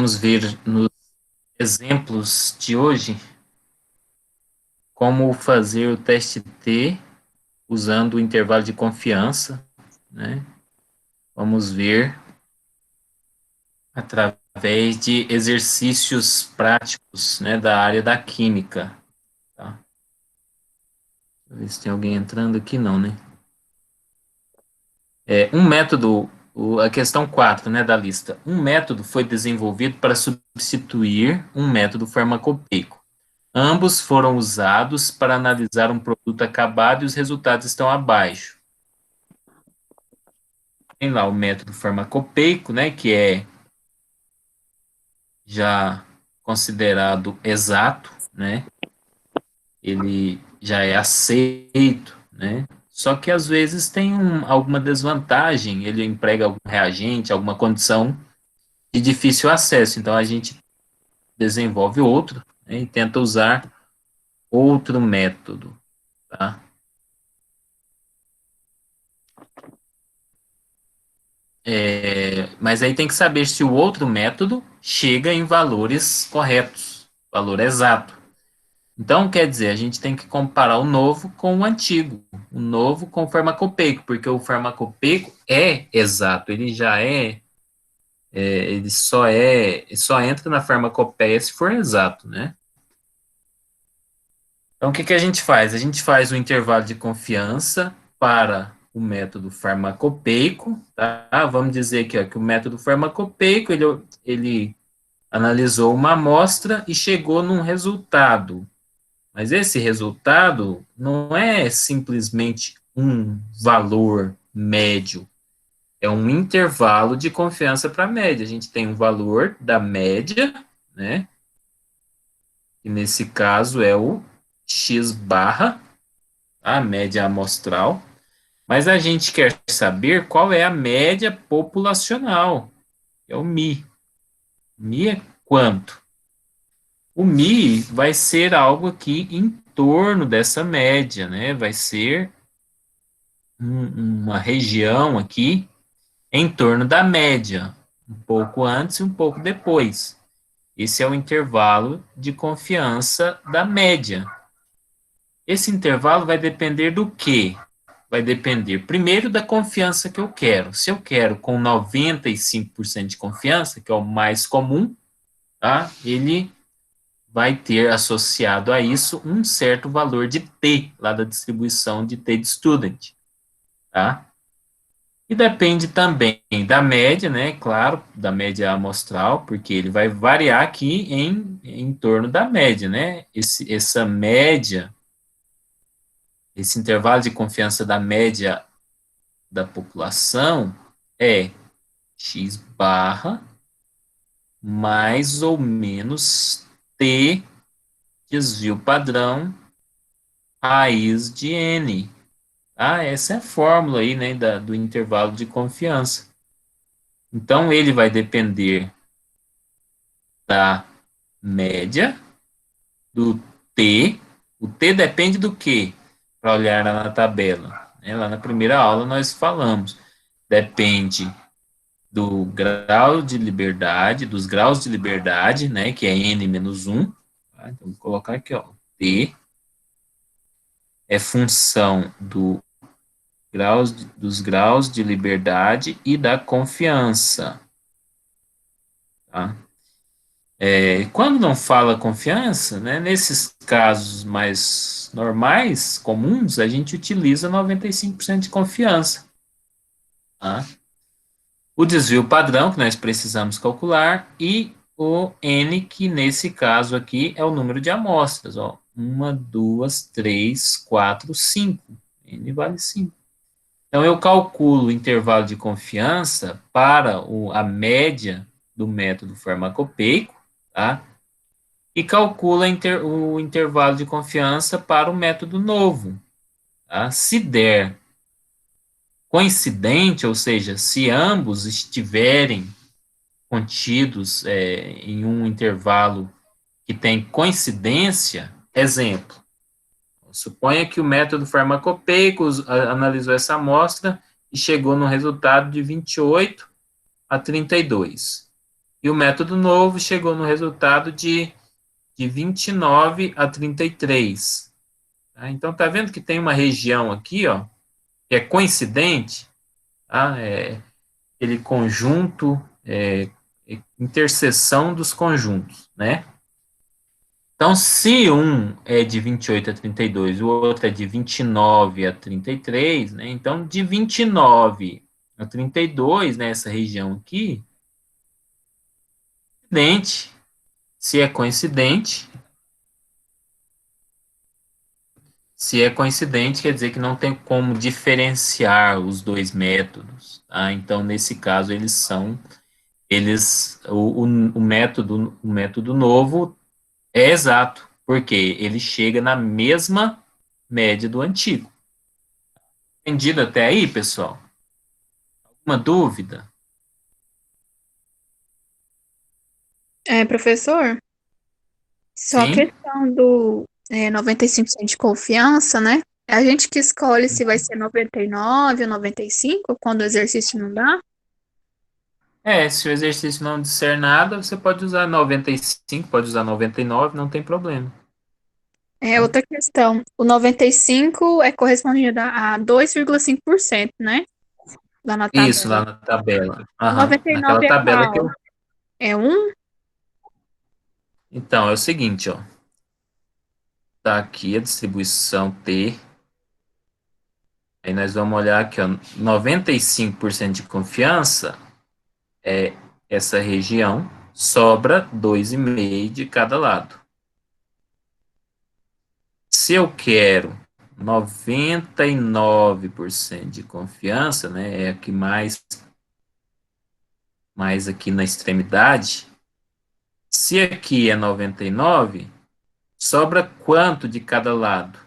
vamos ver nos exemplos de hoje como fazer o teste T usando o intervalo de confiança, né? Vamos ver através de exercícios práticos, né, da área da química, tá? Deixa eu ver se tem alguém entrando aqui, não, né? Um método, a questão 4, né, da lista. Um método foi desenvolvido para substituir um método farmacopeico. Ambos foram usados para analisar um produto acabado e os resultados estão abaixo. Tem lá o método farmacopeico, né, que é já considerado exato, né? Ele já é aceito, né? Só que às vezes tem alguma desvantagem, ele emprega algum reagente, alguma condição de difícil acesso. Então a gente desenvolve outro, né, e tenta usar outro método, tá? Mas aí tem que saber se o outro método chega em valores corretos, valor exato. Então, quer dizer, a gente tem que comparar o novo com o antigo, o novo com o farmacopeico, porque o farmacopeico é exato, ele já ele só entra na farmacopeia se for exato, né? Então, o que que a gente faz? A gente faz o intervalo de confiança para o método farmacopeico, tá? Vamos dizer aqui, ó, que o método farmacopeico, ele analisou uma amostra e chegou num resultado. Mas esse resultado não é simplesmente um valor médio, é um intervalo de confiança para a média. A gente tem um valor da média, né? E nesse caso é o x barra, a média amostral, mas a gente quer saber qual é a média populacional, é o Mi. Mi é quanto? O Mi vai ser algo aqui em torno dessa média, né? Vai ser uma região aqui em torno da média, um pouco antes e um pouco depois. Esse é o intervalo de confiança da média. Esse intervalo vai depender do quê? Vai depender, primeiro, da confiança que eu quero. Se eu quero com 95% de confiança, que é o mais comum, tá? Ele vai ter associado a isso um certo valor de T, lá da distribuição de T de student, tá? E depende também da média, né? Claro, da média amostral, porque ele vai variar aqui em torno da média, né? Essa média, esse intervalo de confiança da média da população é x barra mais ou menos t desvio padrão raiz de n. Essa é a fórmula aí, né, do intervalo de confiança. Então, ele vai depender da média, do t. O t depende do quê? Para olhar lá na tabela. Lá na primeira aula nós falamos. Depende do grau de liberdade, dos graus de liberdade, né, que é n menos 1. Tá? Então, vou colocar aqui, ó, t é função dos graus de liberdade e da confiança. Tá? Quando não fala confiança, né, nesses casos mais normais, comuns, a gente utiliza 95% de confiança. Tá? O desvio padrão, que nós precisamos calcular, e o N, que nesse caso aqui é o número de amostras. Ó. 1, 2, 3, 4, 5. N vale 5. Então, eu calculo o intervalo de confiança para a média do método farmacopeico, tá? E calcula o intervalo de confiança para o método novo. Tá? Se der coincidente, ou seja, se ambos estiverem contidos em um intervalo que tem coincidência, exemplo, suponha que o método farmacopeico analisou essa amostra e chegou no resultado de 28 a 32. E o método novo chegou no resultado de 29 a 33. Tá? Então, tá vendo que tem uma região aqui, ó, que é coincidente, tá? Aquele conjunto, interseção dos conjuntos, né? Então, se um é de 28 a 32, o outro é de 29 a 33, né? Então, de 29 a 32, né, essa região aqui, coincidente. Se é coincidente, se é coincidente, quer dizer que não tem como diferenciar os dois métodos, tá? Então, nesse caso, o método novo é exato, porque ele chega na mesma média do antigo. Entendido até aí, pessoal? Uma dúvida? Professor, só a Sim? questão do 95% de confiança, né? É a gente que escolhe se vai ser 99 ou 95 quando o exercício não dá. Se o exercício não disser nada, você pode usar 95, pode usar 99, não tem problema. É Tá? outra questão. O 95 é correspondido a 2,5%, né? Lá na Isso, tabela. lá na tabela. O Aham, noventa e naquela nove é tabela que qual? eu. É um? Então, é o seguinte, ó. Tá aqui a distribuição T. Aí nós vamos olhar aqui, ó. 95% de confiança é essa região, sobra 2,5 de cada lado. Se eu quero 99% de confiança, né, é aqui mais aqui na extremidade. Se aqui é 99, sobra quanto de cada lado?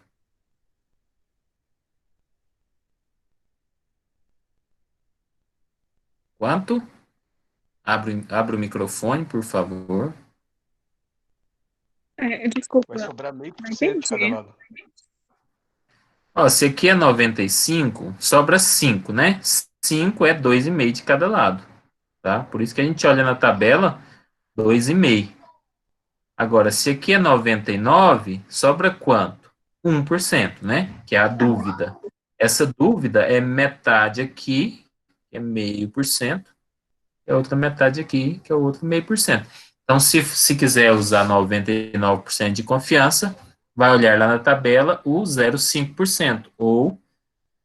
Quanto? Abre o microfone, por favor. Desculpa, Vai sobrar meio não por cento de cada entendi. lado. Ó, se aqui é 95, sobra 5, né? 5 é 2,5 de cada lado, tá? Por isso que a gente olha na tabela 2,5. Agora, se aqui é 99, sobra quanto? 1%, né? Que é a dúvida. Essa dúvida é metade aqui, que é 0,5%, e a outra metade aqui, que é o outro 0,5%. Então, se quiser usar 99% de confiança, vai olhar lá na tabela o 0,5%, ou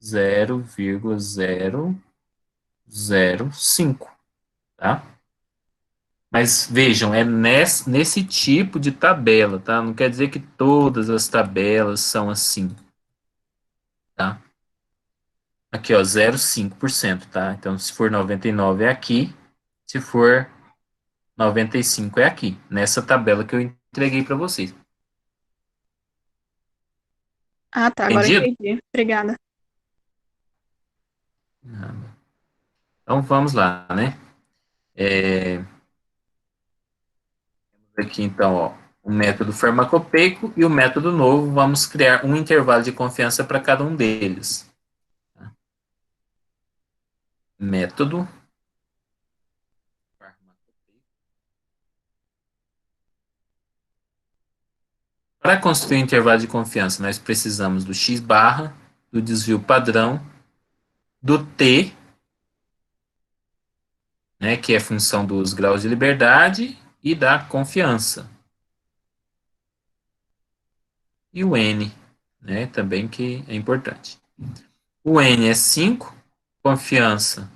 0,005, tá? Mas vejam, é nesse tipo de tabela, tá? Não quer dizer que todas as tabelas são assim, tá? Aqui, ó, 0,5%, tá? Então, se for 99 é aqui, se for 95 é aqui, nessa tabela que eu entreguei para vocês. Ah, tá, agora Entendido? entendi. Obrigada. Então, vamos lá, né? Aqui, então, ó, o método farmacopeico e o método novo, vamos criar um intervalo de confiança para cada um deles. Método. Para construir um intervalo de confiança, nós precisamos do x barra, do desvio padrão, do t, né, que é função dos graus de liberdade, e da confiança. E o n, né, também que é importante. O n é 5, confiança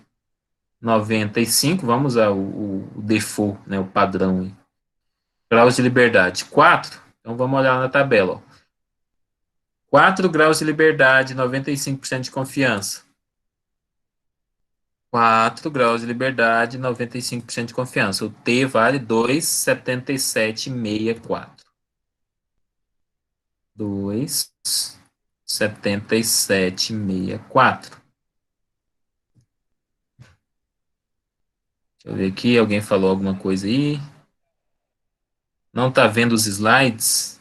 95, vamos usar o default, né, o padrão aí. Graus de liberdade 4, então vamos olhar na tabela. Ó. 4 graus de liberdade, 95% de confiança. 4 graus de liberdade, 95% de confiança. O T vale 2,7764. 2,7764. Deixa eu ver aqui, alguém falou alguma coisa aí? Não está vendo os slides?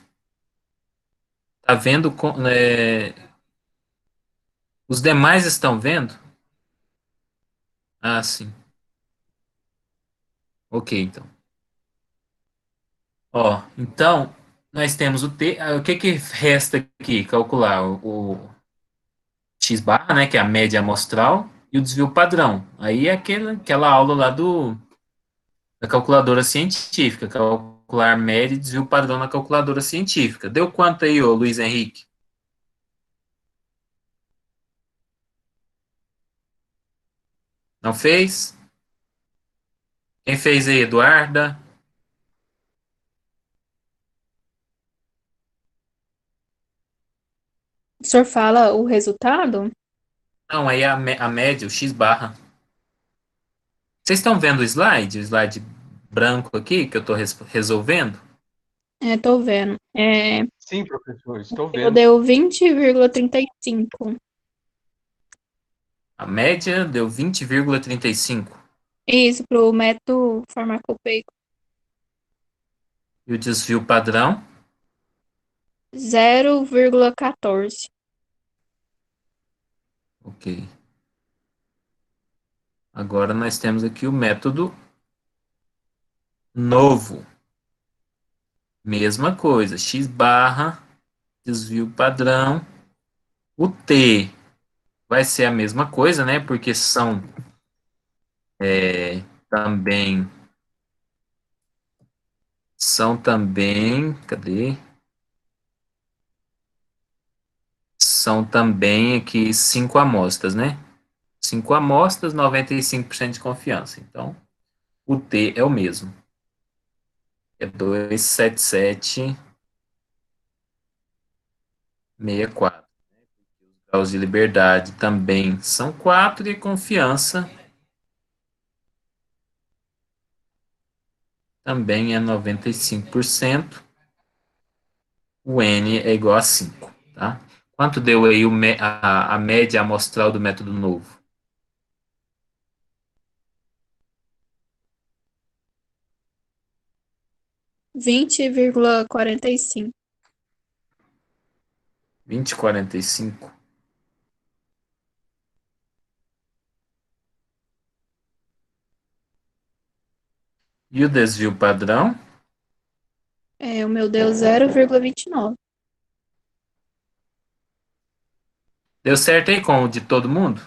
Está vendo? Os demais estão vendo? Ah, sim. Ok, então. Ó, então, nós temos o T. O que que resta aqui? Calcular o X barra, né, que é a média amostral, e o desvio padrão. Aí é aquela aula lá da calculadora científica, calcular média e desvio padrão na calculadora científica. Deu quanto aí, ô Luiz Henrique? Não fez? Quem fez aí, Eduarda? O senhor fala o resultado? Não, aí é a média, o X barra. Vocês estão vendo o slide branco aqui que eu estou resolvendo? Tô vendo. Sim, professor, estou Eu vendo. deu 20,35. A média deu 20,35. Isso, pro método farmacopeico. E o desvio padrão, 0,14. ok. Agora nós temos aqui o método novo. Mesma coisa, X barra, desvio padrão. O T vai ser a mesma coisa, né? Porque também, cadê? São também aqui 5 amostras, né? 5 amostras, 95% de confiança. Então, o T é o mesmo. É 277,64. Graus de liberdade também são 4 e a confiança também é 95%. O N é igual a 5, tá? Quanto deu aí a média amostral do método novo? 20,45. 20,45. E o desvio padrão? O meu deu 0,29. Deu certo aí com o de todo mundo?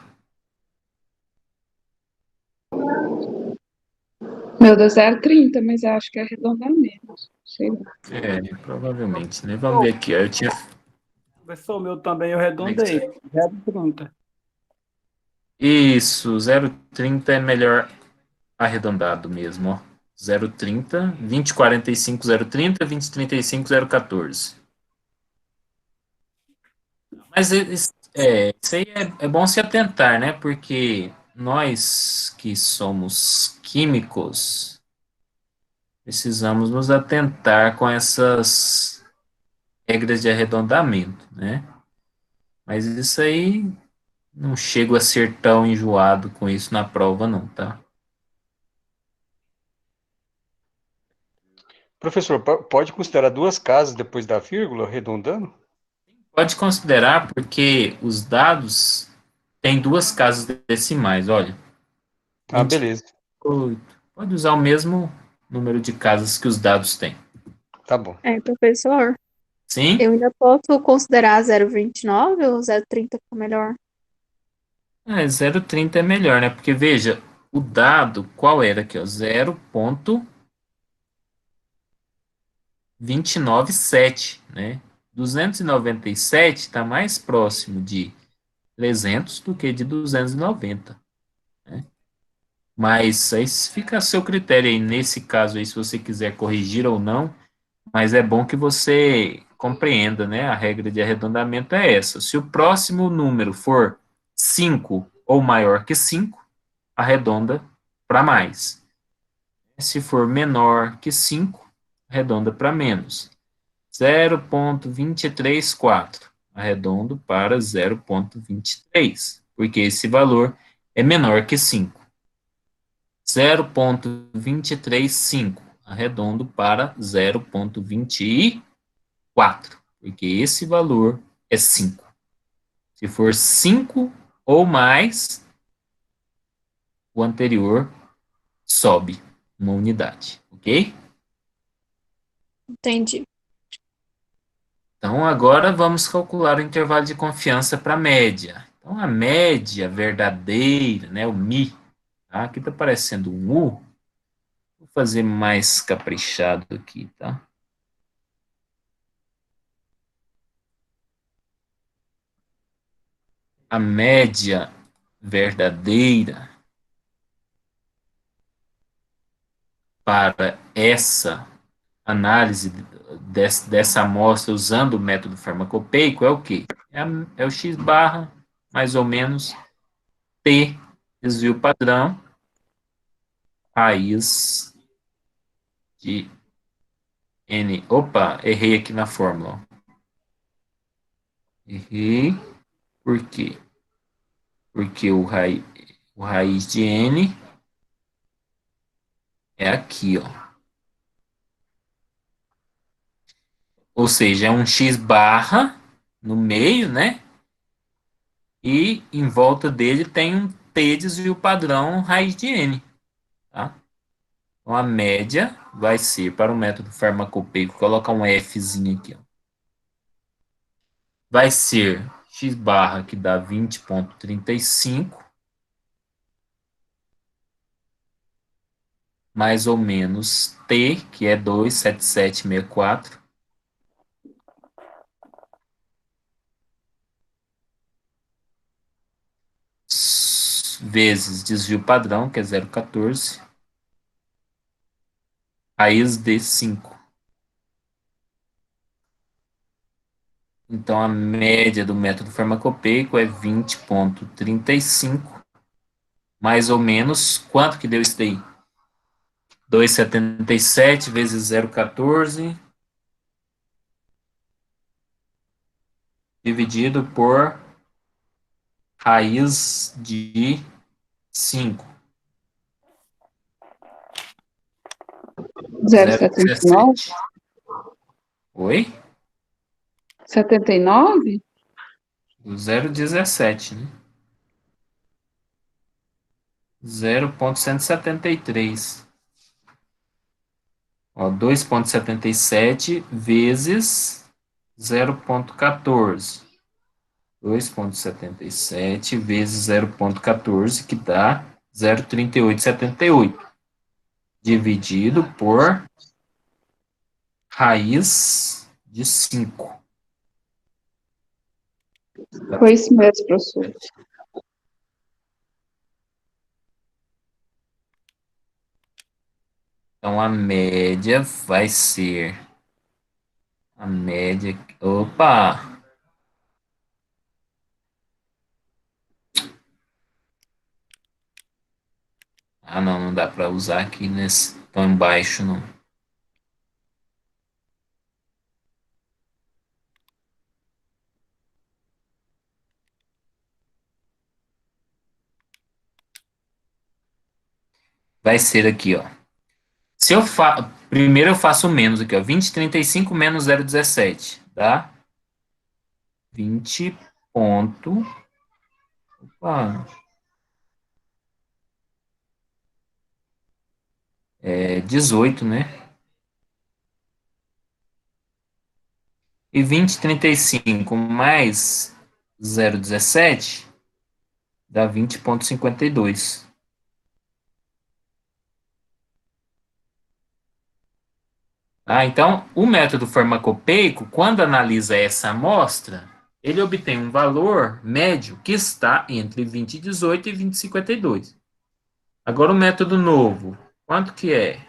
Meu Deus, 0,30, mas eu acho que é arredondar menos. Sei lá. É, provavelmente, né? Vamos ver aqui, ó. Eu tinha. Professor, meu também eu Como é que arredondei. tá? 0,30. Isso, 0,30 é melhor arredondado mesmo, ó. 0,30, 20,45, 0,30, 20,35, 0,14. Mas isso aí é bom se atentar, né? Porque nós que somos químicos precisamos nos atentar com essas regras de arredondamento, né? Mas isso aí não chego a ser tão enjoado com isso na prova, não, tá? Professor, pode considerar duas casas depois da vírgula, arredondando? Pode considerar porque os dados têm 2 casas decimais, olha. Ah, vinte e beleza. oito. Pode usar o mesmo número de casas que os dados têm. Tá bom. Professor, Sim? eu ainda posso considerar 0,29 ou 0,30 que é melhor? 0,30 é melhor, né? Porque, veja, o dado, qual era aqui, ó? 0,297, né? 297 está mais próximo de 300 do que de 290, né? Mas aí fica a seu critério aí, nesse caso aí, se você quiser corrigir ou não, mas é bom que você compreenda, né? A regra de arredondamento é essa. Se o próximo número for 5 ou maior que 5, arredonda para mais. Se for menor que 5, arredonda para menos. 0,234, arredondo para 0,23, porque esse valor é menor que 5. 0,235, arredondo para 0,24, porque esse valor é 5. Se for 5 ou mais, o anterior sobe. uma unidade, ok? Entendi. Então, agora vamos calcular o intervalo de confiança para a média. Então, a média verdadeira, né, o mi, tá? Aqui está aparecendo um U. Vou fazer mais caprichado aqui, tá? A média verdadeira para essa análise dessa amostra usando o método farmacopeico é o quê? É o x barra, mais ou menos, t, desvio padrão, raiz de n. Opa, errei aqui na fórmula. Errei. Por quê? Porque o raiz de n é aqui, ó. Ou seja, é um x barra no meio, né? E em volta dele tem um t desvio padrão raiz de n, tá? Então, a média vai ser, para o método farmacopeico, colocar um Fzinho aqui, ó. Vai ser x barra, que dá 20,35, mais ou menos t, que é 27764, vezes desvio padrão, que é 0,14, raiz de 5. Então, a média do método farmacopeico é 20,35, mais ou menos, quanto que deu isso daí? 2,77 vezes 0,14, dividido por raiz de 5. 0,79? 0,17. Oi? 79? O 0,17, né? 0,173. Ó, 2,77 vezes 0,14. 2,77 vezes 0,14, que dá 0,3878. Dividido por raiz de 5. Foi isso mesmo, professor. Então, a média vai ser... A média... Opa! Ah, não, não dá para usar aqui nesse tão embaixo, não. Vai ser aqui, ó. Se eu primeiro eu faço menos aqui, ó. 20,35 menos 0,17, tá? 20 ponto... Opa. 18, né? E 20,35 mais 0,17 dá 20,52. Ah, então, o método farmacopeico, quando analisa essa amostra, ele obtém um valor médio que está entre 20,18 e 20,52. Agora, o método novo, quanto que é?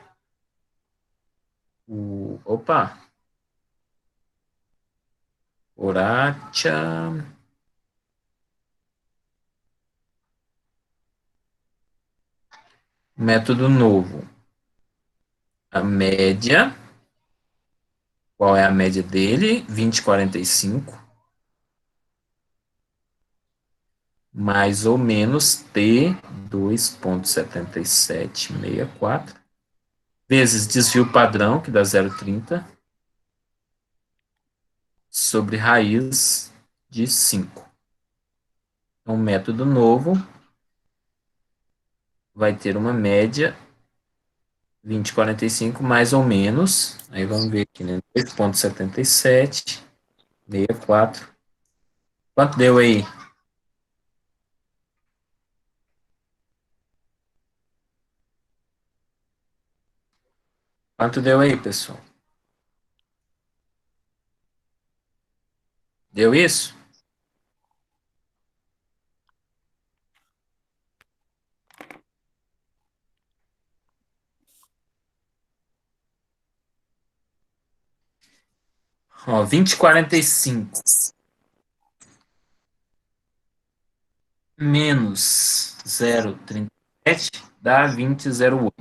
Opa! Oracha... Método novo. A média. Qual é a média dele? 20,45. Mais ou menos T 2,7764. Vezes desvio padrão, que dá 0,30. Sobre raiz de 5. Então, o método novo vai ter uma média 20,45 mais ou menos, aí vamos ver aqui, né? 2,77, 64. Quanto deu aí? Quanto deu aí, pessoal? Deu isso? Ó, 20,45 menos 0,37 dá 20,08.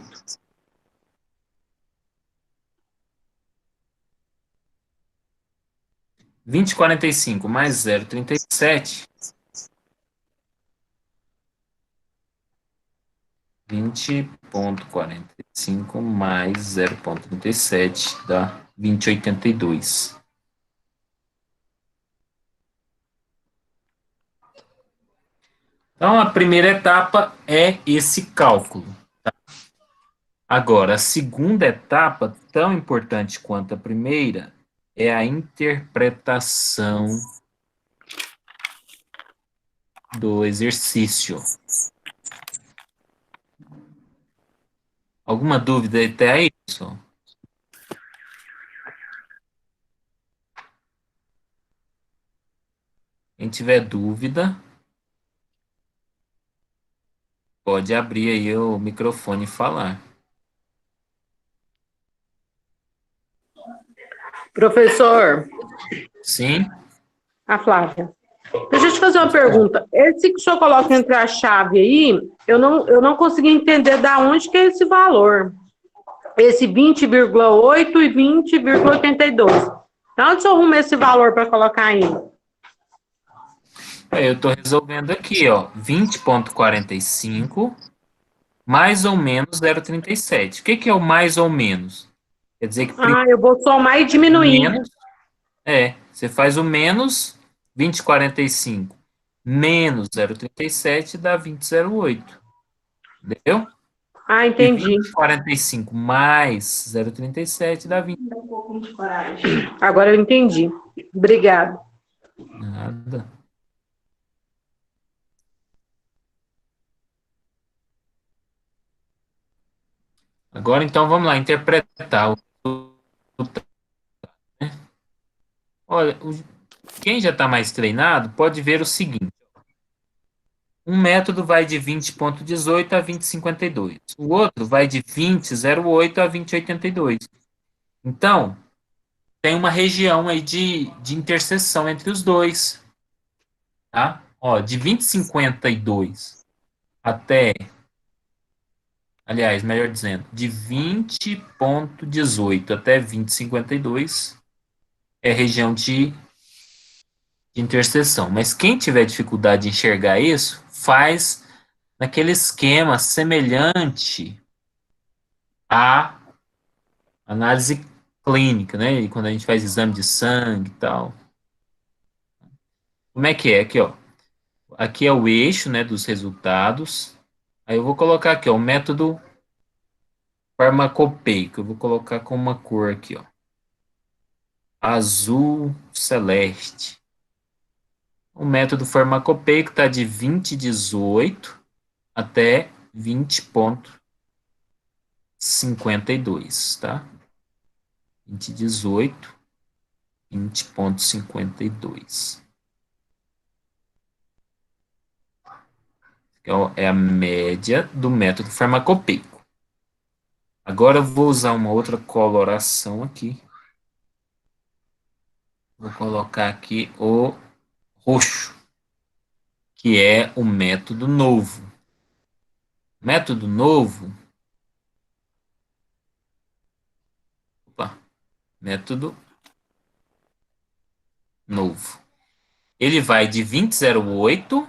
20,45 mais 0,37, 20,45 mais 0,37 dá 20,82. Então, a primeira etapa é esse cálculo. Tá? Agora, a segunda etapa, tão importante quanto a primeira, é a interpretação do exercício. Alguma dúvida até aí, pessoal? Quem tiver dúvida, pode abrir aí o microfone e falar. Professor, Sim? a Flávia, deixa eu te fazer uma pergunta. Esse que o senhor coloca entre a chave aí, eu não consegui entender da onde que é esse valor. Esse 20,8 e 20,82. Da onde o senhor arruma esse valor para colocar aí? Eu estou resolvendo aqui, ó, 20,45 mais ou menos 0,37. O que que é o mais ou menos? Quer dizer que Eu vou somar e diminuir. menos, você faz o menos 20,45 menos 0,37 dá 20,08. Entendeu? E Entendi. 20,45 mais 0,37 dá 20. Agora eu entendi. Obrigada. Nada. Agora, então, vamos lá, interpretar o Olha, quem já está mais treinado pode ver o seguinte. Um método vai de 20,18 a 20,52. O outro vai de 20,08 a 20,82. Então, tem uma região aí de interseção entre os dois. Tá? Ó, de 20,52 até, aliás, melhor dizendo, de 20,18 até 20,52 é região de interseção. Mas quem tiver dificuldade de enxergar isso, faz naquele esquema semelhante à análise clínica, né? E quando a gente faz exame de sangue e tal. Como é que é? Aqui, ó. Aqui é o eixo, né, dos resultados. Aí eu vou colocar aqui, ó, o método farmacopeico. Eu vou colocar com uma cor aqui, ó. Azul celeste. O método farmacopeico está de 2018 até 20,52, tá? 2018, 20,52. É a média do método farmacopeico. Agora eu vou usar uma outra coloração aqui. Vou colocar aqui o roxo, que é o método novo. Método novo. Opa, método novo. Ele vai de 20,08.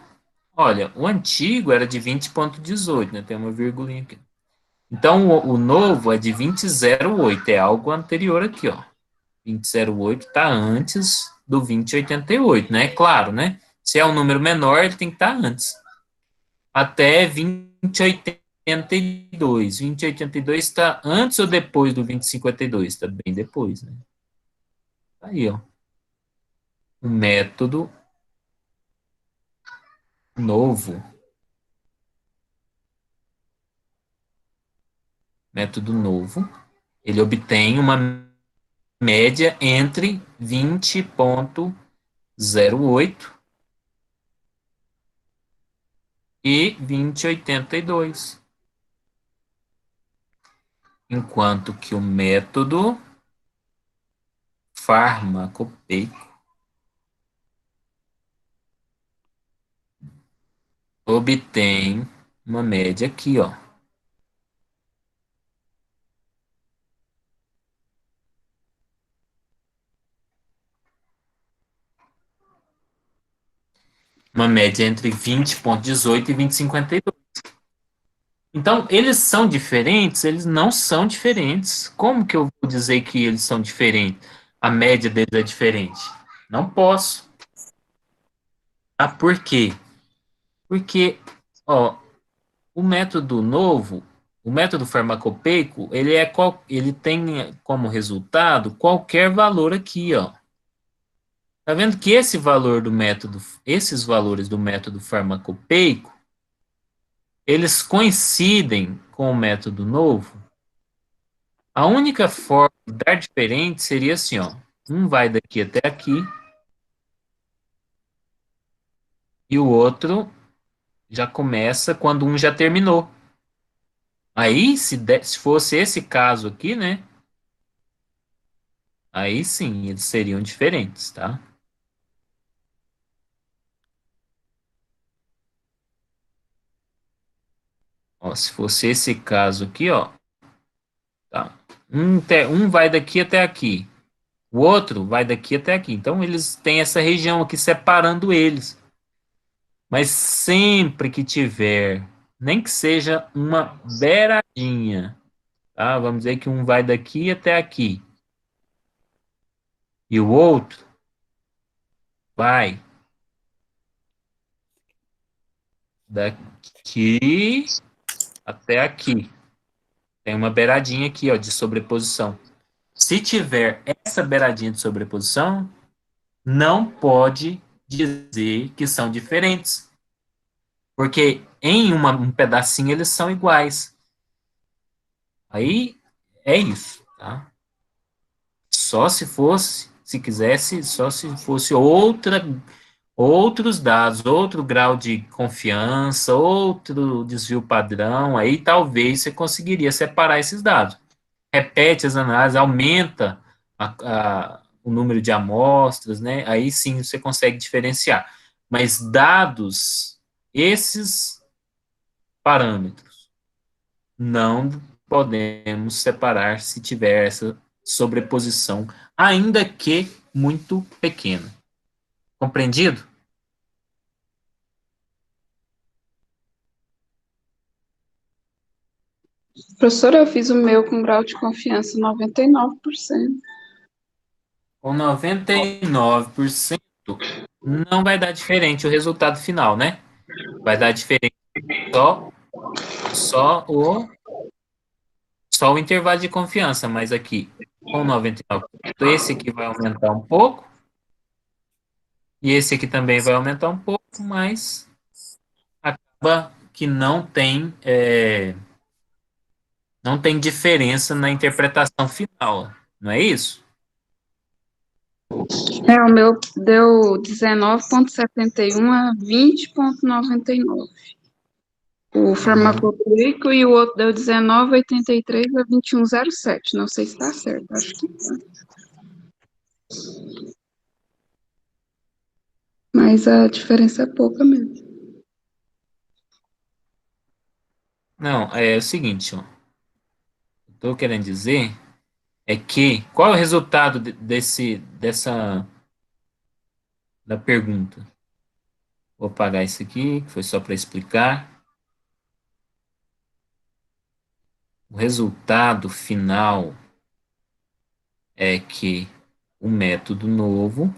Olha, o antigo era de 20,18, né? Tem uma virgulinha aqui. Então, o novo é de 20,08, é algo anterior aqui, ó. 20,08 está antes do 20,88, né? Claro, né? Se é um número menor, ele tem que estar antes. Até 20,82. 20,82. 20,82 está antes ou depois do 20,52? Está bem depois, né? Aí, ó. O método novo. Método novo. Ele obtém uma média entre 20,08 e 20,82. Enquanto que o método farmacopeico obtém uma média aqui, ó. Uma média entre 20,18 e 20,52. Então, eles são diferentes? Eles não são diferentes. Como que eu vou dizer que eles são diferentes? A média deles é diferente? Não posso. Ah, por quê? Porque, ó, o método novo, o método farmacopeico, ele tem como resultado qualquer valor aqui, ó. Tá vendo que esses valores do método farmacopeico, eles coincidem com o método novo? A única forma de dar diferente seria assim, ó. Um vai daqui até aqui e o outro já começa quando um já terminou. Aí, se fosse esse caso aqui, né? Aí sim, eles seriam diferentes, tá? Ó, se fosse esse caso aqui, ó, tá? Um vai daqui até aqui, o outro vai daqui até aqui. Então, eles têm essa região aqui separando eles. Mas sempre que tiver, nem que seja uma beiradinha, tá? Vamos dizer que um vai daqui até aqui e o outro vai daqui até aqui. Tem uma beiradinha aqui, ó, de sobreposição. Se tiver essa beiradinha de sobreposição, não pode dizer que são diferentes, porque em um pedacinho eles são iguais. Aí é isso, tá? Só se fosse, se quisesse, só se fosse outros dados, outro grau de confiança, outro desvio padrão, aí talvez você conseguiria separar esses dados. Repete as análises, aumenta o número de amostras, né? Aí sim você consegue diferenciar. Mas dados esses parâmetros, não podemos separar se tiver essa sobreposição, ainda que muito pequena. Compreendido? Professora, eu fiz o meu com grau de confiança 99%. Com 99%, não vai dar diferente o resultado final, né? Vai dar diferente só, só o só o intervalo de confiança, mas aqui com 99%, esse aqui vai aumentar um pouco, e esse aqui também vai aumentar um pouco, mas acaba que não tem diferença na interpretação final, não é isso? O meu deu 19,71 a 20,99. O farmacopeico e o outro deu 19,83 a 21,07. Não sei se está certo, acho que tá. Mas a diferença é pouca mesmo. Não, é o seguinte, ó. Estou querendo dizer é que qual é o resultado da pergunta? Vou apagar isso aqui, que foi só para explicar. O resultado final é que o método novo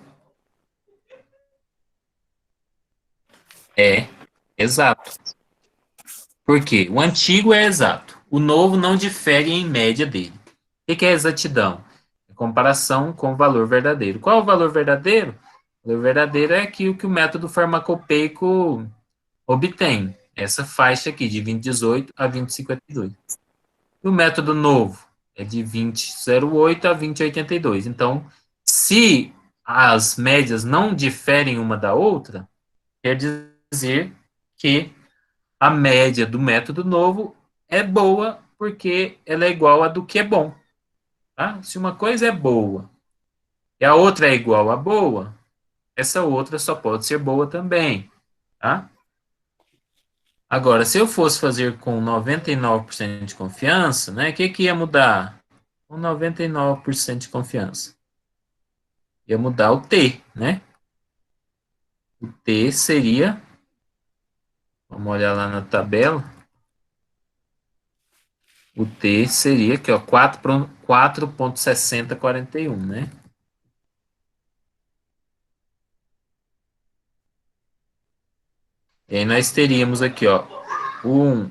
é exato. Por quê? O antigo é exato. O novo não difere em média dele. O que é exatidão? É comparação com o valor verdadeiro. Qual é o valor verdadeiro? O valor verdadeiro é aquilo que o método farmacopeico obtém. Essa faixa aqui, de 2018 a 2052. E o método novo é de 2008 a 2082. Então, se as médias não diferem uma da outra, quer dizer que a média do método novo é boa porque ela é igual a do que é bom. Tá? Se uma coisa é boa e a outra é igual a boa, essa outra só pode ser boa também. Tá? Agora, se eu fosse fazer com 99% de confiança, né, o que ia mudar? Com 99% de confiança. Ia mudar o T, né? O T seria, vamos olhar lá na tabela, o T seria aqui, ó, 4,6041, né? E aí nós teríamos aqui, ó, um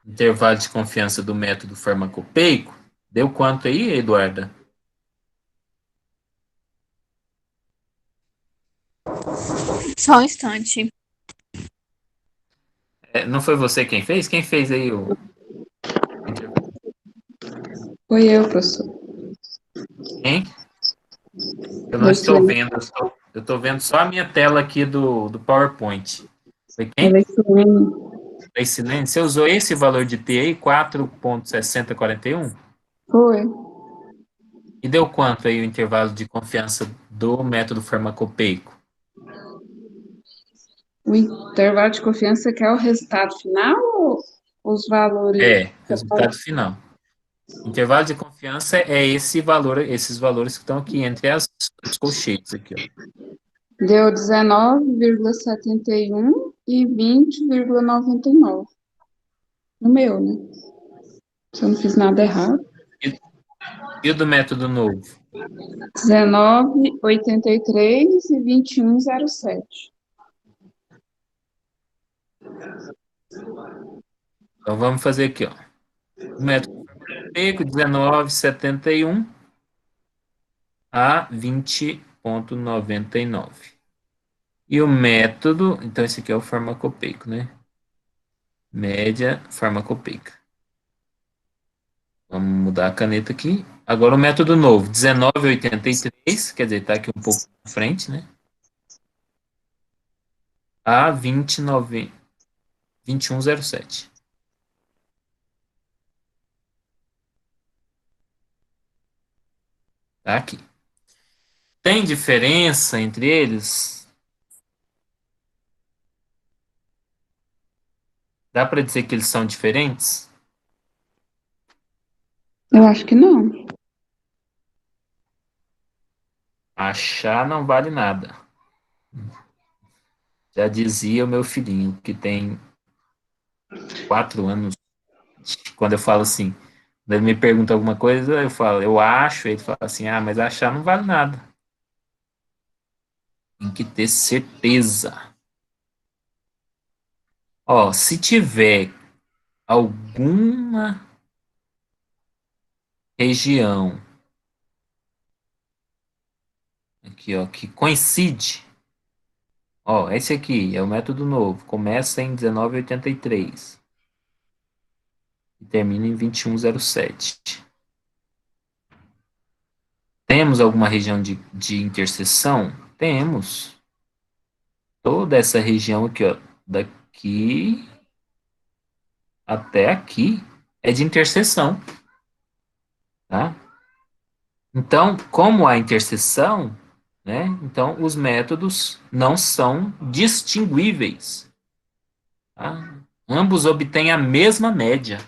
intervalo de confiança do método farmacopeico. Deu quanto aí, Eduarda? Só um instante. Não foi você quem fez? Quem fez aí o intervalo? Foi eu, professor. Quem? Eu não estou Leilene. vendo, eu estou vendo só a minha tela aqui do PowerPoint. Foi quem? Leilene. Leicilene, você usou esse valor de T aí, 4,6041? Foi. E deu quanto aí o intervalo de confiança do método farmacopeico? O intervalo de confiança que é o resultado final ou os valores? Resultado final. Intervalo de confiança é esse valor, esses valores que estão aqui entre os colchetes aqui, ó. Deu 19,71 e 20,99. No meu, né? Se eu não fiz nada errado. E o do método novo? 19,83 e 21,07. Então vamos fazer aqui, ó. O método farmacopeico, 19,71 a 20,99. E o método, então esse aqui é o farmacopeico, né? Média farmacopeica. Vamos mudar a caneta aqui. Agora o método novo, 19,83, quer dizer, está aqui um pouco na frente, né? A 21,07. Tá aqui. Tem diferença entre eles? Dá para dizer que eles são diferentes? Eu acho que não. Achar não vale nada. Já dizia o meu filhinho, que tem 4 anos. Quando eu falo assim, quando ele me pergunta alguma coisa, eu falo, eu acho, ele fala assim, ah, mas achar não vale nada. Tem que ter certeza. Ó, se tiver alguma região aqui, ó, que coincide, ó, esse aqui é o método novo, começa em 19,83 e termina em 21,07. Temos alguma região de interseção? Temos. Toda essa região aqui, ó, daqui até aqui é de interseção, tá? Então, como há interseção, né? Então, os métodos não são distinguíveis, tá? Ambos obtêm a mesma média.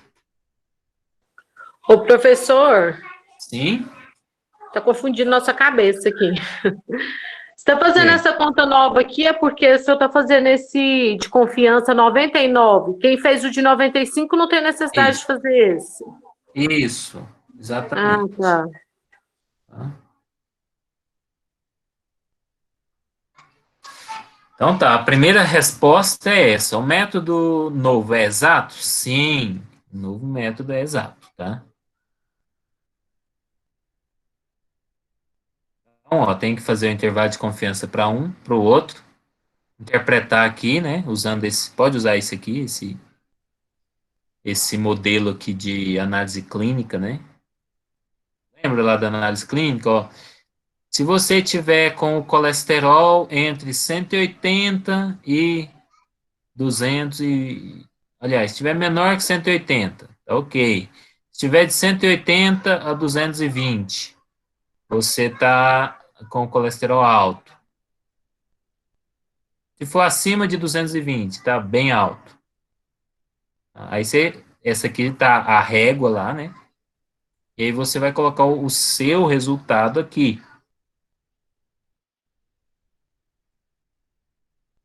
Ô, professor, Sim? tá confundindo nossa cabeça aqui. Você está fazendo É. essa conta nova aqui é porque o senhor está fazendo esse de confiança 99. Quem fez o de 95 não tem necessidade de Isso, fazer esse. isso, Ah, exatamente. tá. Tá? Então tá, a primeira resposta é essa. O método novo é exato? Sim, o novo método é exato, tá? Então, ó, tem que fazer o intervalo de confiança para um, para o outro, interpretar aqui, né, usando esse, pode usar esse aqui, esse modelo aqui de análise clínica, né? Lembra lá da análise clínica, ó? Se você tiver com o colesterol entre 180 e 200 e... Aliás, se tiver menor que 180, tá ok. Se tiver de 180 a 220, você tá com colesterol alto. Se for acima de 220, tá bem alto. Aí você, essa aqui tá a régua lá, né? E aí você vai colocar o seu resultado aqui.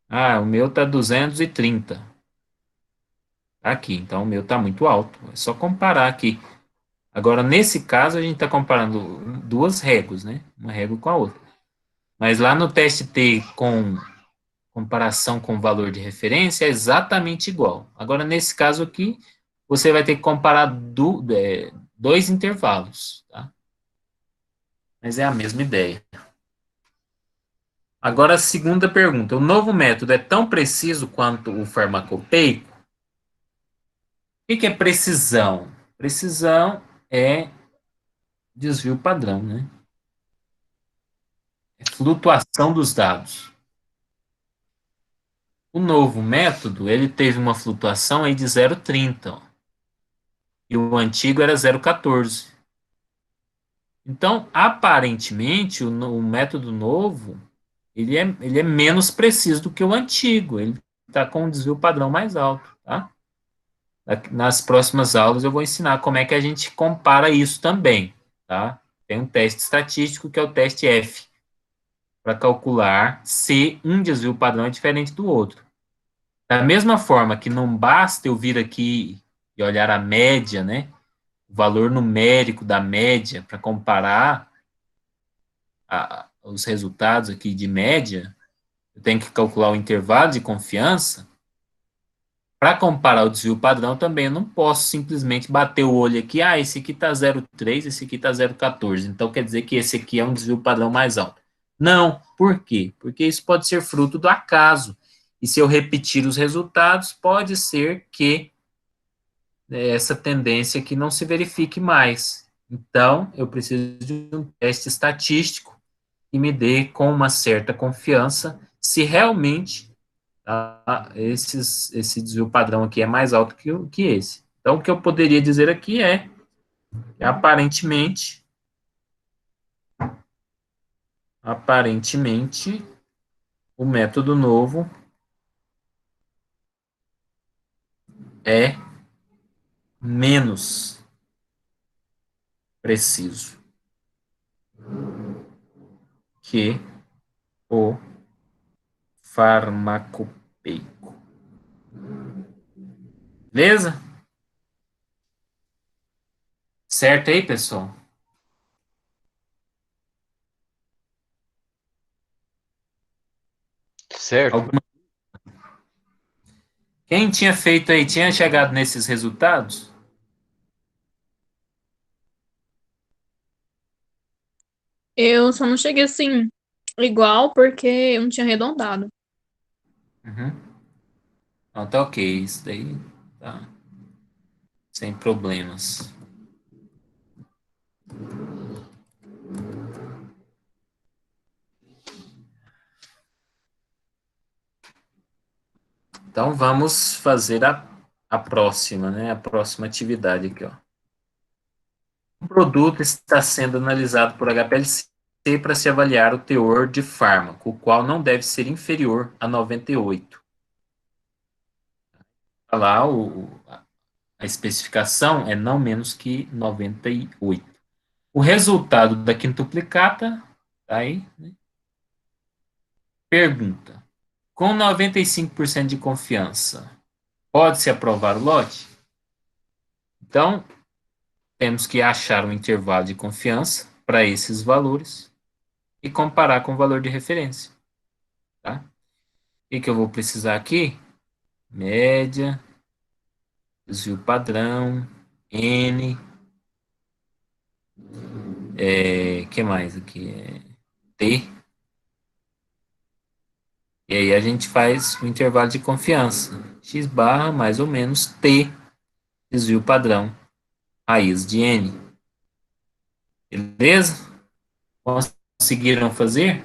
Ah, o meu tá 230. Aqui, então o meu tá muito alto. É só comparar aqui. Agora, nesse caso, a gente está comparando duas réguas, né? Uma régua com a outra. Mas lá no teste T com comparação com o valor de referência é exatamente igual. Agora, nesse caso aqui, você vai ter que comparar dois intervalos, tá? Mas é a mesma ideia. Agora, a segunda pergunta. O novo método é tão preciso quanto o farmacopeico? O que é precisão? Precisão é desvio padrão, né? É flutuação dos dados. O novo método, ele teve uma flutuação aí de 0,30, ó, e o antigo era 0,14. Então, aparentemente, o método novo, ele é menos preciso do que o antigo, ele está com um desvio padrão mais alto, tá? Nas próximas aulas eu vou ensinar como é que a gente compara isso também, tá? Tem um teste estatístico que é o teste F, para calcular se um desvio padrão é diferente do outro. Da mesma forma que não basta eu vir aqui e olhar a média, né? O valor numérico da média para comparar os resultados aqui de média, eu tenho que calcular o intervalo de confiança. Para comparar o desvio padrão também, eu não posso simplesmente bater o olho aqui, esse aqui está 0,3, esse aqui está 0,14, então quer dizer que esse aqui é um desvio padrão mais alto. Não, por quê? Porque isso pode ser fruto do acaso. E se eu repetir os resultados, pode ser que essa tendência aqui não se verifique mais. Então, eu preciso de um teste estatístico que me dê com uma certa confiança se realmente esse desvio padrão aqui é mais alto que esse. Então, o que eu poderia dizer aqui é que aparentemente, o método novo é menos preciso que o farmacopeico. Beleza? Certo aí, pessoal? Certo. Quem tinha feito aí, tinha chegado nesses resultados? Eu só não cheguei assim, igual, porque eu não tinha arredondado. Uhum. Então, tá ok, isso daí tá sem problemas. Então, vamos fazer a próxima, né? A próxima atividade aqui, ó. Um produto está sendo analisado por HPLC para se avaliar o teor de fármaco, o qual não deve ser inferior a 98. Lá, a especificação é não menos que 98. O resultado da quintuplicata, tá aí, né? Pergunta: com 95% de confiança, pode-se aprovar o lote? Então, temos que achar um intervalo de confiança para esses valores e comparar com o valor de referência, tá? que eu vou precisar aqui? Média, desvio padrão, N, que mais aqui? T. E aí a gente faz o intervalo de confiança. X barra mais ou menos T, desvio padrão, raiz de N. Beleza? Conseguiram fazer?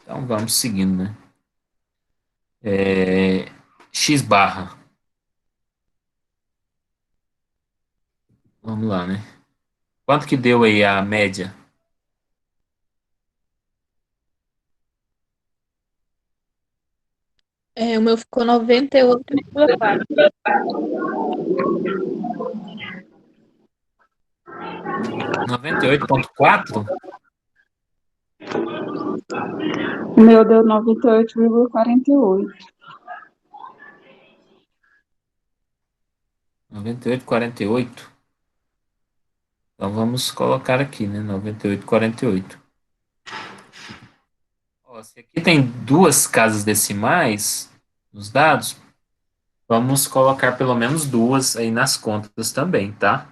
Então vamos seguindo, né? X barra. Vamos lá, né? Quanto que deu aí a média? O meu ficou 98,4. 98,4? O meu deu 98,48. 98,48. Então vamos colocar aqui, né? 98,48. Ó, se aqui tem duas casas decimais nos dados, vamos colocar pelo menos duas aí nas contas também, tá?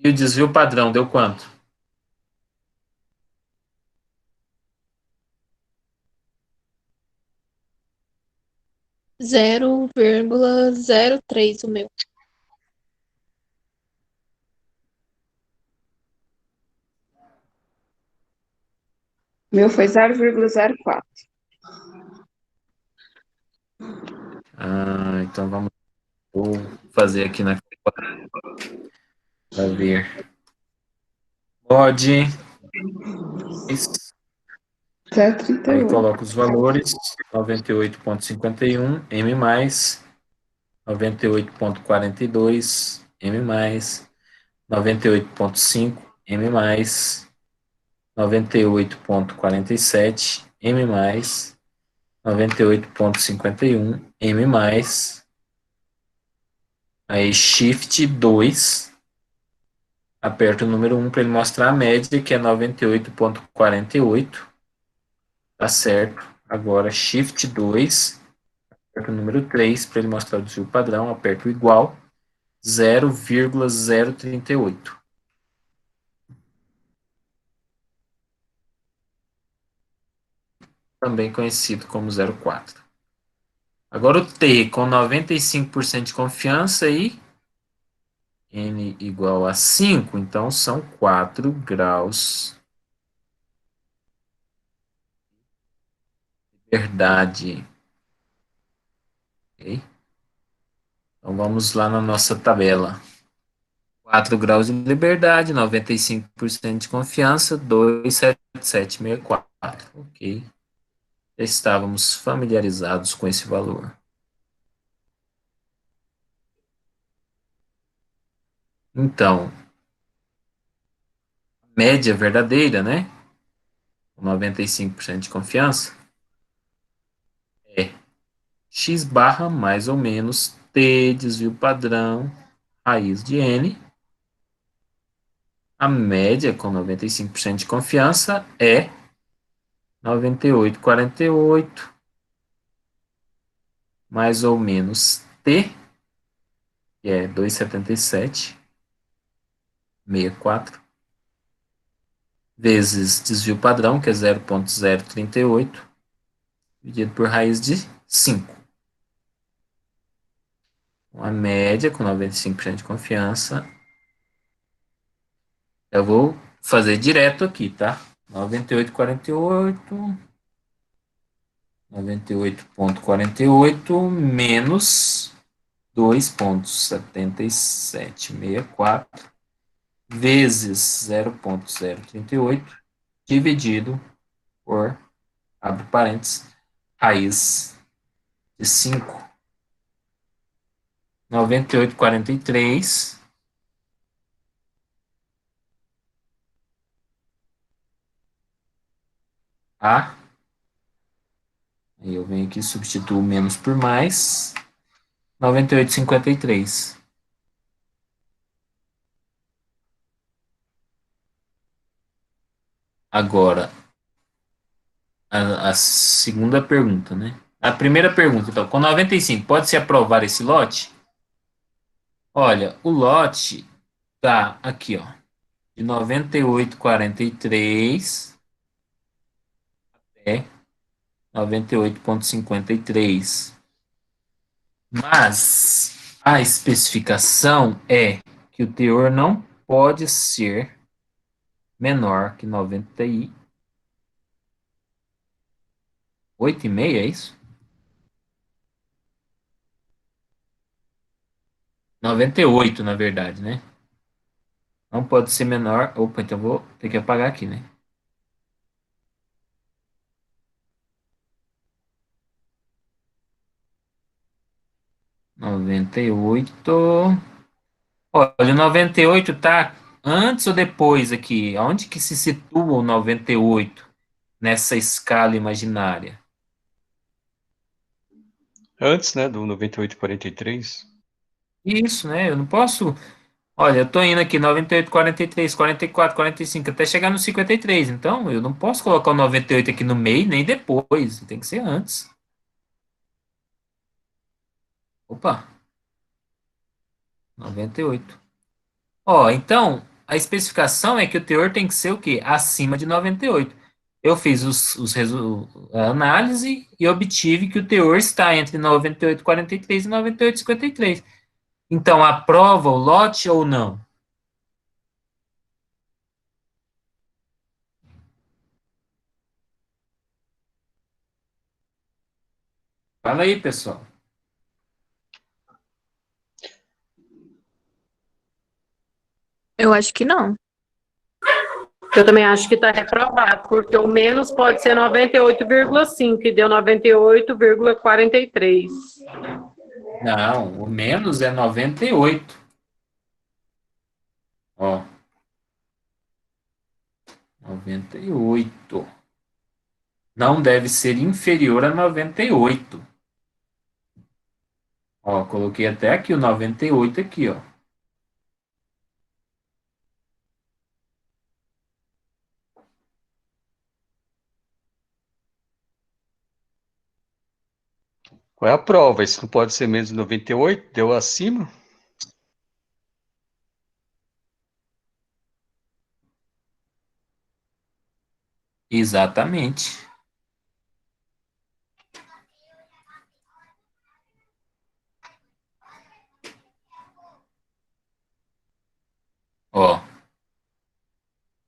E o desvio padrão deu quanto? 0,03 o meu. O meu foi 0,04. Então vou fazer aqui na para ver. Pode. Aí 0,38. coloco os valores: 98,51 M mais, 98,42 M mais, 98,5 M mais, 98,47 M mais, 98,51 M mais. Aí Shift 2, aperto o número 1 para ele mostrar a média, que é 98,48. Tá certo. Agora Shift 2, aperto o número 3 para ele mostrar o desvio padrão, aperto o igual, 0,038. Também conhecido como 0,4. Agora o T com 95% de confiança e N igual a 5, então são 4 graus de liberdade. Ok? Então vamos lá na nossa tabela. 4 graus de liberdade, 95% de confiança, 27764. Ok. Já estávamos familiarizados com esse valor. Então, média verdadeira, né? Com 95% de confiança, é x barra mais ou menos t desvio padrão raiz de n. A média com 95% de confiança é 98,48 mais ou menos t, que é 277,64, vezes desvio padrão, que é 0,038, dividido por raiz de 5. A média com 95% de confiança. Eu vou fazer direto aqui, tá? 98,48 menos 2,7764 vezes 0,038 dividido por, abre parênteses, raiz de 5. 98,43 A. Aí eu venho aqui, substituo menos por mais. 98,53. Agora, a segunda pergunta, né? A primeira pergunta, então, com 95, pode-se aprovar esse lote? Olha, o lote tá aqui, ó, de 98,43 até 98,53. Mas a especificação é que o teor não pode ser menor que 98,5, é isso? 98, na verdade, né? Não pode ser menor. Opa, então vou ter que apagar aqui, né? Noventa e oito. Olha, o 98 tá antes ou depois aqui? Onde que se situa o 98 nessa escala imaginária? Antes, né, do 98,43. Isso, né? Eu não posso. Olha, eu tô indo aqui 98, 43, 44, 45, até chegar no 53. Então, eu não posso colocar o 98 aqui no meio nem depois. Tem que ser antes. Opa, 98. Ó, então, a especificação é que o teor tem que ser o quê? Acima de 98. Eu fiz a análise e obtive que o teor está entre 98,43 e 98,53. Então, aprova o lote ou não? Fala aí, pessoal. Eu acho que não. Eu também acho que está reprovado, porque o menos pode ser 98,5, que deu 98,43. Não, o menos é 98. Ó, 98. Não deve ser inferior a 98. Ó, coloquei até aqui o 98 aqui, ó. Qual é a prova? Isso não pode ser menos de 98? Deu acima? Exatamente. Ó,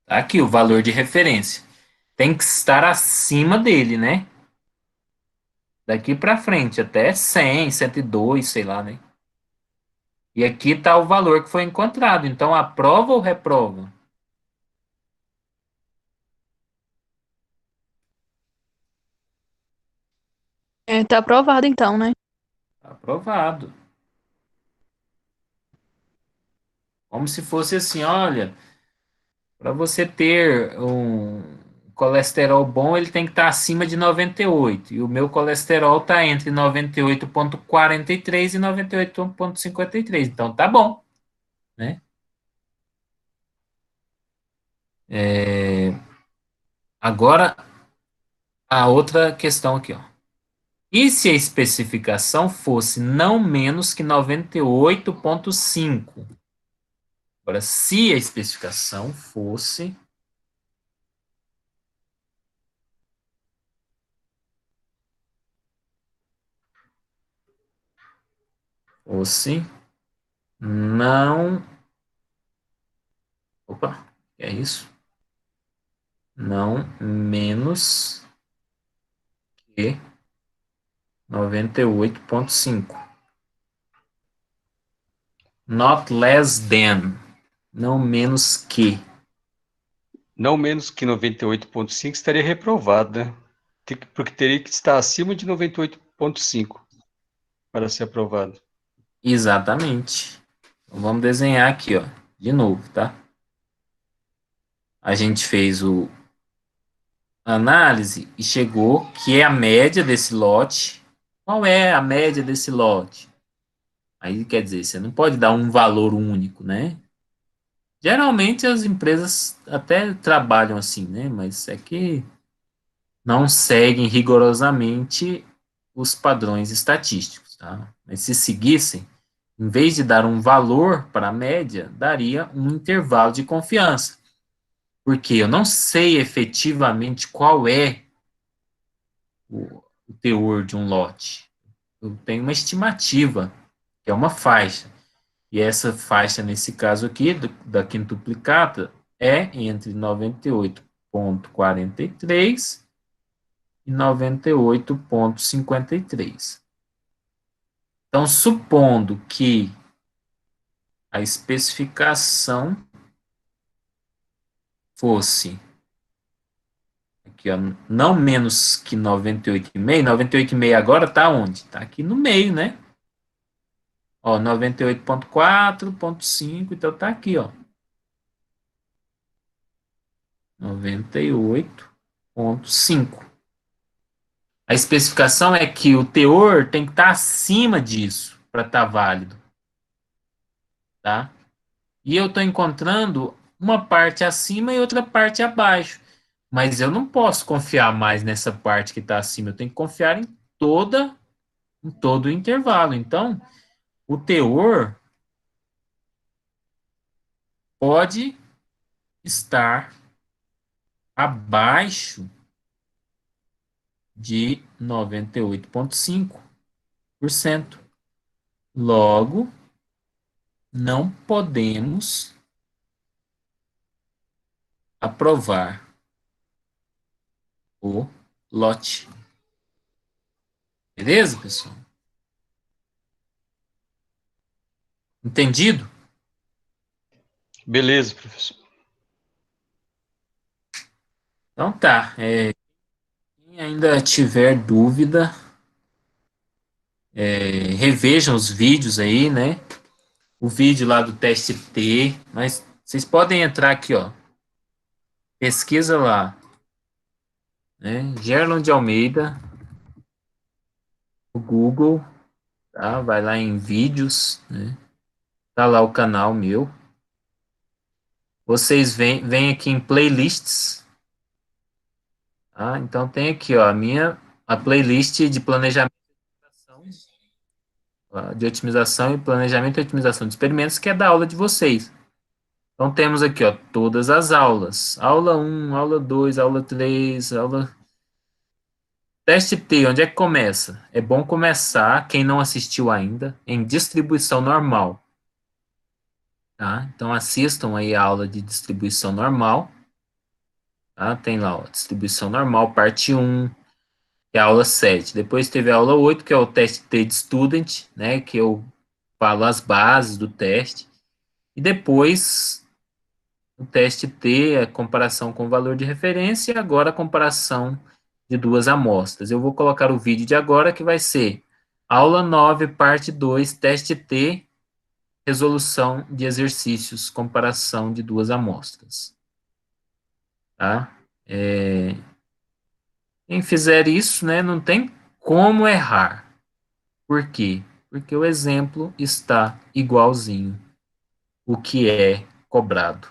tá aqui o valor de referência. Tem que estar acima dele, né? Daqui para frente, até 100, 102, sei lá, né? E aqui está o valor que foi encontrado. Então, aprova ou reprova? É, tá aprovado então, né? Aprovado. Como se fosse assim, olha, para você ter um colesterol bom, ele tem que estar acima de 98. E o meu colesterol está entre 98,43 e 98,53. Então, tá bom, né? Agora, a outra questão aqui, ó. E se a especificação fosse não menos que 98,5? Agora, se a especificação fosse não, opa, é isso? Não menos que 98,5. Not less than, não menos que. Não menos que 98,5 estaria reprovado, né? Porque teria que estar acima de 98,5 para ser aprovado. Exatamente. Então, vamos desenhar aqui, ó, de novo, tá? A gente fez a análise e chegou que é a média desse lote. Qual é a média desse lote? Aí, quer dizer, você não pode dar um valor único, né? Geralmente as empresas até trabalham assim, né? Mas é que não seguem rigorosamente os padrões estatísticos, tá? Mas se seguissem, em vez de dar um valor para a média, daria um intervalo de confiança. Porque eu não sei efetivamente qual é o teor de um lote. Eu tenho uma estimativa, que é uma faixa. E essa faixa, nesse caso aqui, da quintuplicata, é entre 98,43 e 98,53. Então, supondo que a especificação fosse aqui, ó, não menos que 98,5, 98,5 agora está onde? Está aqui no meio, né? Ó, 98,4,5, então está aqui, ó. 98,5. A especificação é que o teor tem que estar acima disso para estar válido, tá? E eu estou encontrando uma parte acima e outra parte abaixo. Mas eu não posso confiar mais nessa parte que está acima. Eu tenho que confiar em todo o intervalo. Então, o teor pode estar abaixo de 98,5%. Logo, não podemos aprovar o lote. Beleza, pessoal? Entendido? Beleza, professor. Então tá. Quem ainda tiver dúvida, revejam os vídeos aí, né? O vídeo lá do teste T, mas vocês podem entrar aqui, ó. Pesquisa lá, né? Gerlon de Almeida, o Google, tá? Vai lá em vídeos, né? Tá lá o canal meu. Vocês vêm aqui em playlists, tá? Então tem aqui, ó, a playlist de planejamento de otimização e planejamento e otimização de experimentos, que é da aula de vocês. Então temos aqui, ó, todas as aulas. Aula 1, aula 2, aula 3, aula... Teste T, onde é que começa? É bom começar, quem não assistiu ainda, em distribuição normal. Tá? Então assistam aí a aula de distribuição normal. Tá? Tem lá, ó, distribuição normal, parte 1, que é a aula 7. Depois teve a aula 8, que é o teste T de Student, né, que eu falo as bases do teste. E depois o teste T, a comparação com o valor de referência, e agora a comparação de duas amostras. Eu vou colocar o vídeo de agora, que vai ser aula 9, parte 2, teste T, resolução de exercícios, comparação de duas amostras. Tá? Quem fizer isso, né, não tem como errar. Por quê? Porque o exemplo está igualzinho o que é cobrado.